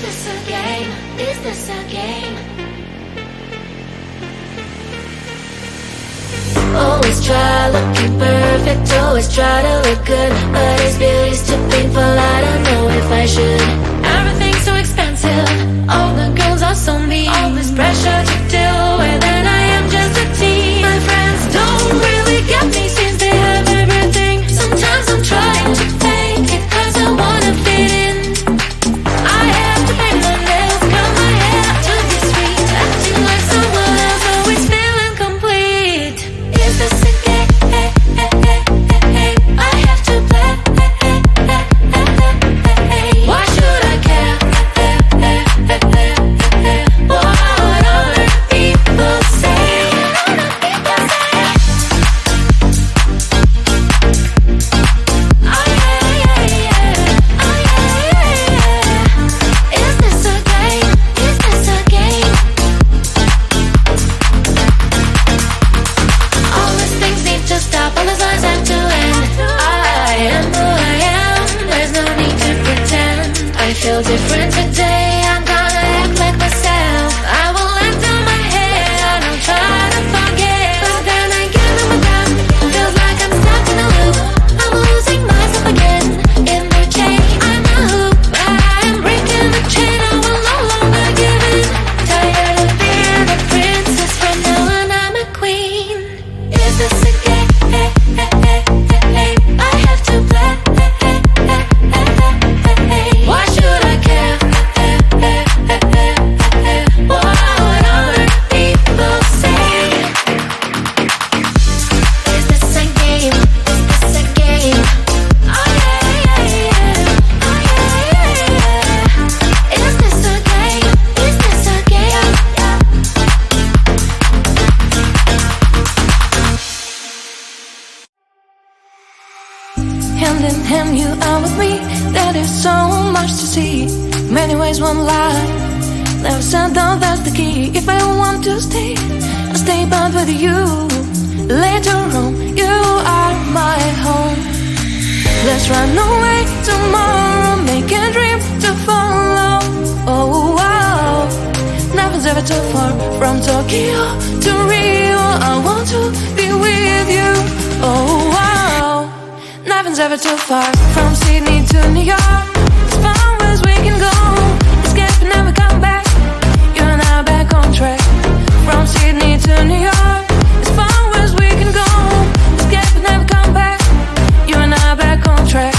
this a game? Is this a game? Always try looking perfect, always try to look good, but is beauty's too painful? I don't know if I should. Everything's so expensive, all the girls are so mean, all this pressure to deal with, and I am just a teen. My friends don't really get me since they have everything. Sometimes I'm trying to fake it cause I wanna fit in. I have to paint my nails, curl my hair to be sweet, acting like someone else, always feeling complete. Is this a game? I have to play. Why should I care? What other people say? Is this a game? Is this a game? All these things need to stop, all these lies have to end. I am who I am, there's no need to pretend. I feel different today, I'm gonna act like myself. I will let down my hair, I don't try to forget. But then again, I'm a dumb, feels like I'm stuck in a loop. I'm losing myself again, in the chain. I'm a hoop, I'm breaking the chain, I will no longer give in. Tired of being a princess, from now on I'm a queen. Is this a game? I have to play. Why should I care? What other people say? Is this a game? Is this a game? Oh yeah, yeah, yeah. Oh yeah, yeah, yeah. Is this a game? Is this a game? Hand in hand, you are with me. There is so much to see. Many ways, one life. Never said that that's the key. If I want to stay, I'll stay but with you. Later on, you are my home. Let's run away tomorrow, make a dream to follow. Oh wow, nothing's ever too far. From Tokyo to Rio, I want to be with you. Oh wow, nothing's ever too far. From Sydney to New York, as far as we can go. Escape and never come back. You and I back on track. From Sydney to New York, as far as we can go. Escape and never come back. You and I back on track.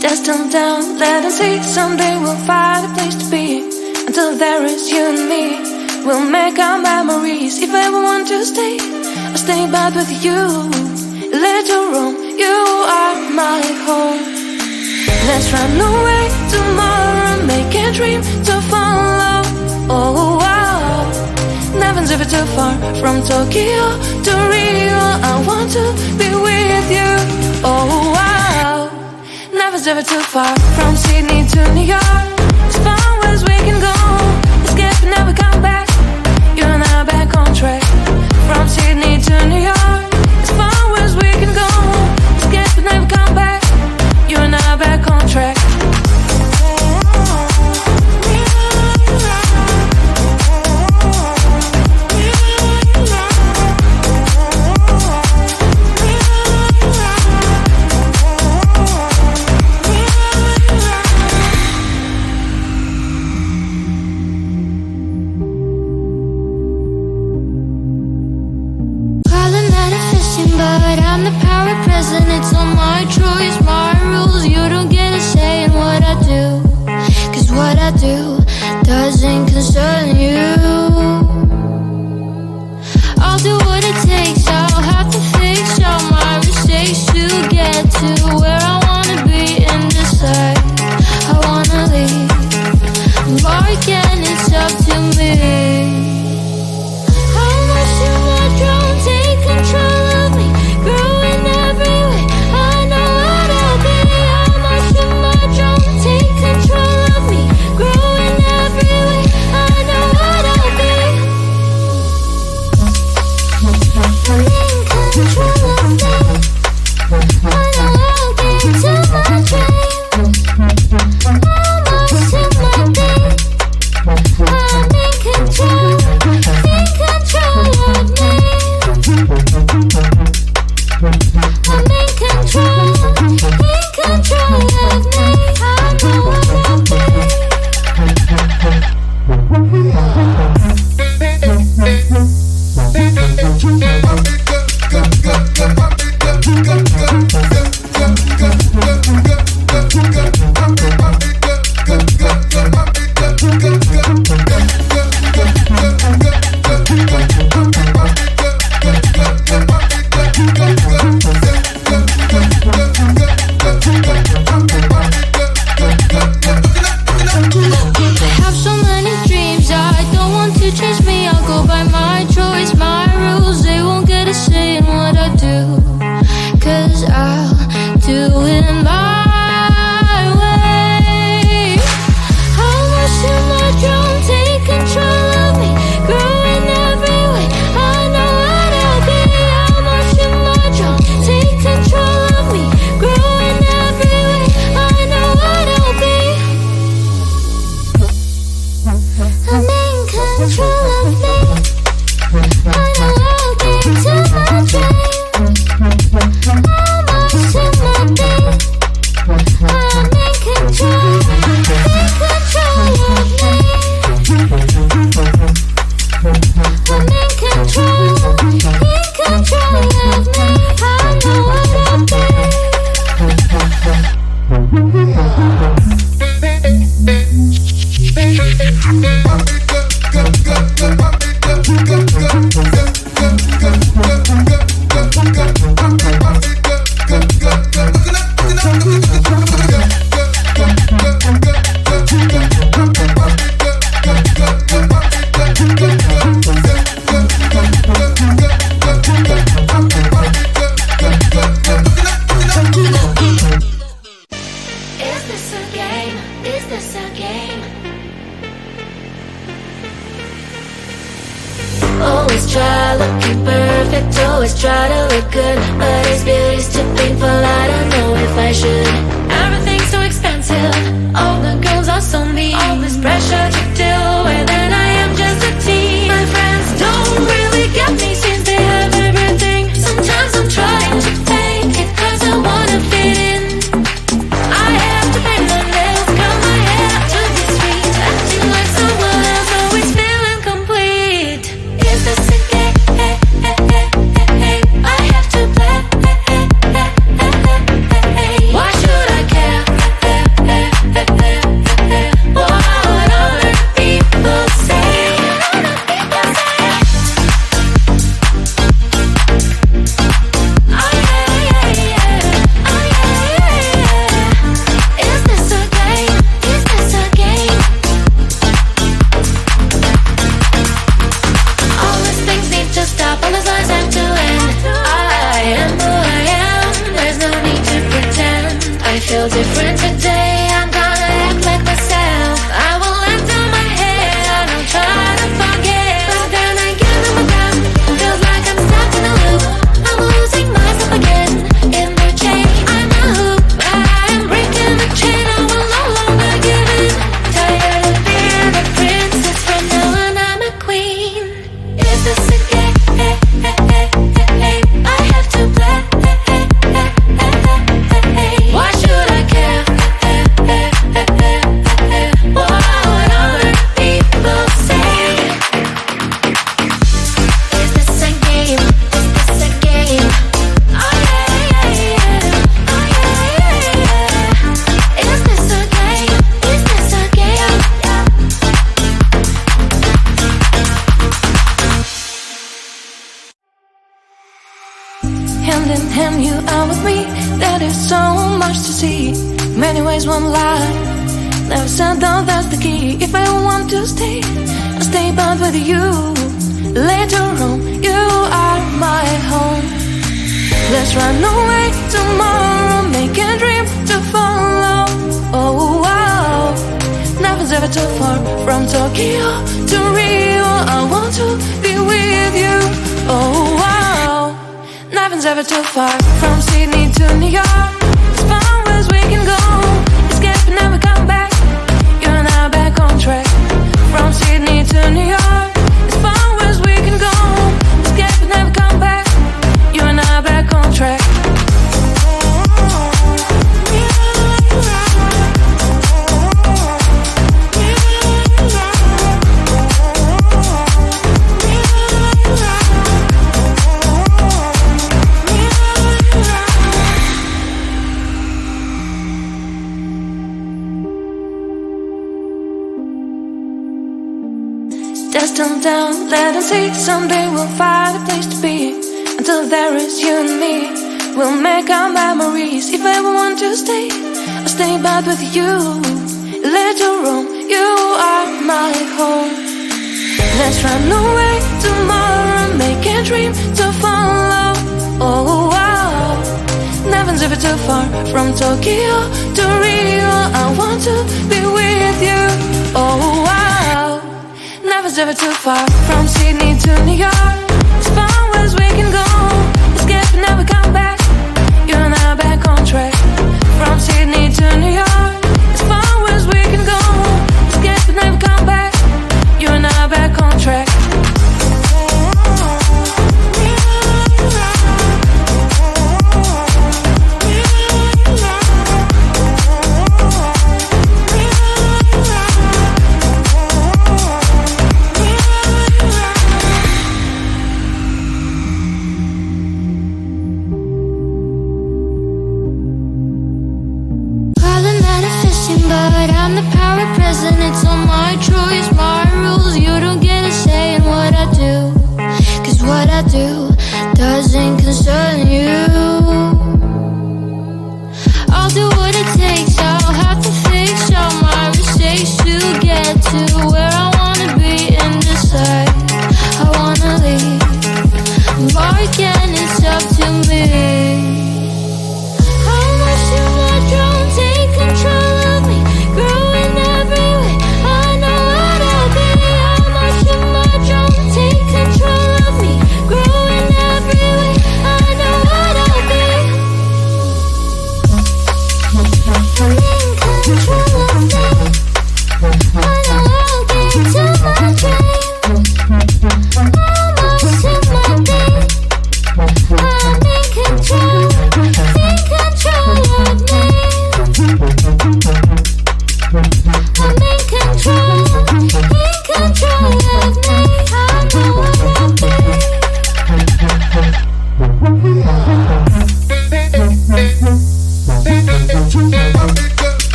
Just turn down, let us see. Someday we'll find a place to be. Until there is you and me, we'll make our memories. If I ever want to stay, I'll stay back with you. Later on, you are my home. Let's run away tomorrow, make a dream to follow. Oh wow, nothing's ever too far. From Tokyo to Rio, I want to be with you. Oh wow, nothing's ever too far. From Sydney to New York, as far as we can go. Escape and never come back. You and I back on track. From Sydney to New York, as far as we can go. Escape and never come back. You and I back on track. But I'm the power present, it's all my choice, my rules. You don't get a say in what I do, cause what I do doesn't concern you. I'll do what it takes, I'll have to fix all my mistakes to get to where I wanna be and decide I wanna leave. Mark and it's up to me. How much do I drown, take control always try to look good, but his beauty's too painful, I don't know if I should. Everything's so expensive, all the girls are so mean. All this pressure to deal with, and I am just a teen. My friends don't really get me since they have everything. Sometimes I'm trying to fake it cause I wanna fit in. I have to paint my nails, curl my hair to be sweet, acting like someone else, always feeling complete. Is this a game? I have to play. Why should I care? What other people say? Is this a game? Is this a game? All these things need to stop, all these lies have to end. I am who I am, there's no need to pretend. I feel different today, I'm gonna act like myself. I will let down my head, I don't try to forget. But then again, I'm around, feels like I'm stuck in a loop. I'm losing myself again, in the chain, I'm a hoop. I'm breaking the chain, I will no longer give in. Tired of being a princess, from now on I'm a queen. Is this a game? I have to play. Why should I care? What other people say? Is this a game? Is this a game? Oh yeah, yeah, yeah. Oh yeah, yeah, yeah. Is this a game? Is this a game? Hand in hand, you are with me. There is so much to see. Many ways, one life. Never said that that's the key. If I want to stay, I'll stay but with you. Later on, you are my home. Let's run away tomorrow, make a dream to follow. Oh wow, nothing's ever too far from Tokyo to Rio. I want to be with you. Oh wow, nothing's ever too far from Sydney to New York. As far as we can go, escape and never come back. You and I back on track. From Sydney to New York. As far as we can go, escape and never come back. You and I back on track. Just turn down, let them see. Someday we'll find a place to be. Until there is you and me, we'll make our memories. If I ever want to stay, I'll stay back with you. Later on, you are my home. Let's run away tomorrow, make a dream to follow. Oh wow, nothing's ever too far from Tokyo to Rio. I want to be with you. Oh wow, nothing's ever too far from Sydney to New York. As far as we can go, escape and never come back. You and I back on track. From Sydney to New York. As far as we can go, escape and never come back. You and I back on track. But I'm the power present, it's all my choice, my rules. You don't get a say in what I do, cause what I do doesn't concern you. I'll do what it takes, I'll have to fix all my mistakes to get to where I wanna be and decide I wanna leave. Or again, it's up to me. How much do I don't take control of me? Growing every way, I know what I'll be. How much do I don't take control of me? Growing every way,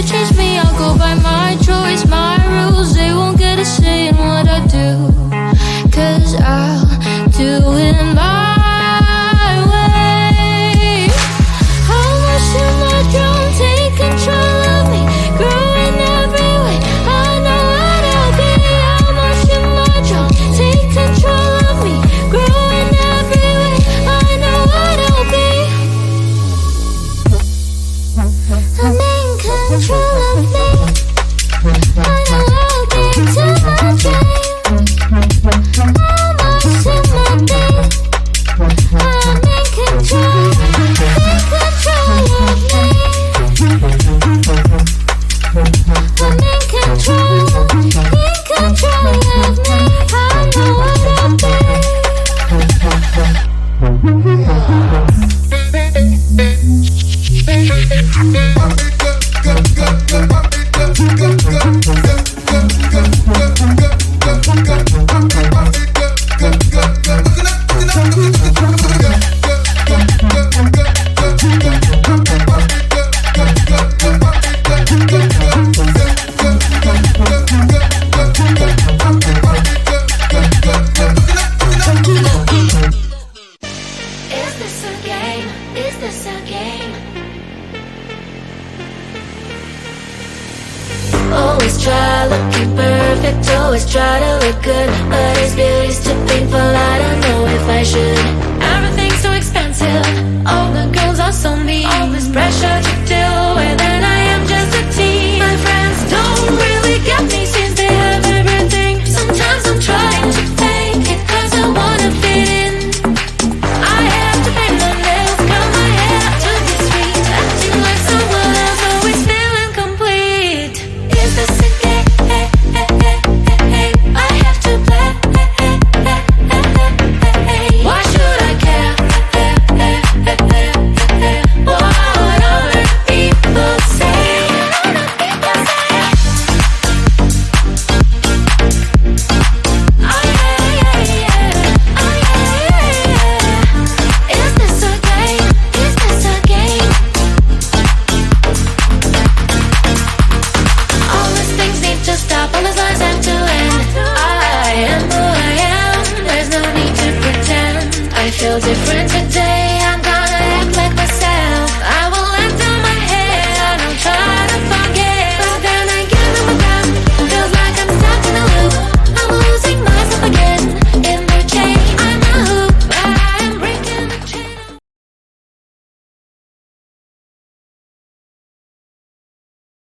to change me, I'll go by my choice, my rules. They won't get a say in what I do, 'cause I'll do it my way. How much am I drawn? Take control of me, growing every way. I know what I'll be. How much am I drawn? Take control of me, growing every way. I know what I'll be. I'm in control of me. I know I'll get to my dream. How much am I be? I'm in control of me. I'm in control of me. I know what I'll be. Is this a game? Is this a game? Always try looking perfect, always try to look good, but is beauty's too painful? I don't know if I should. Everything's so expensive, all the girls are so mean. All this pressure to deal with, and I am just a teen. My friends don't really get me since they have everything. Sometimes I'm trying to fake it 'cause I wanna fit in. I have to paint my nails, curl my hair to be sweet, acting like someone else, always feeling complete. Is this a game? I have to play. Why should I care? What other people say? Is this a game? Is this a game? All these things need to stop, all these lies have to end. I am who I am, there's no need to pretend. I feel different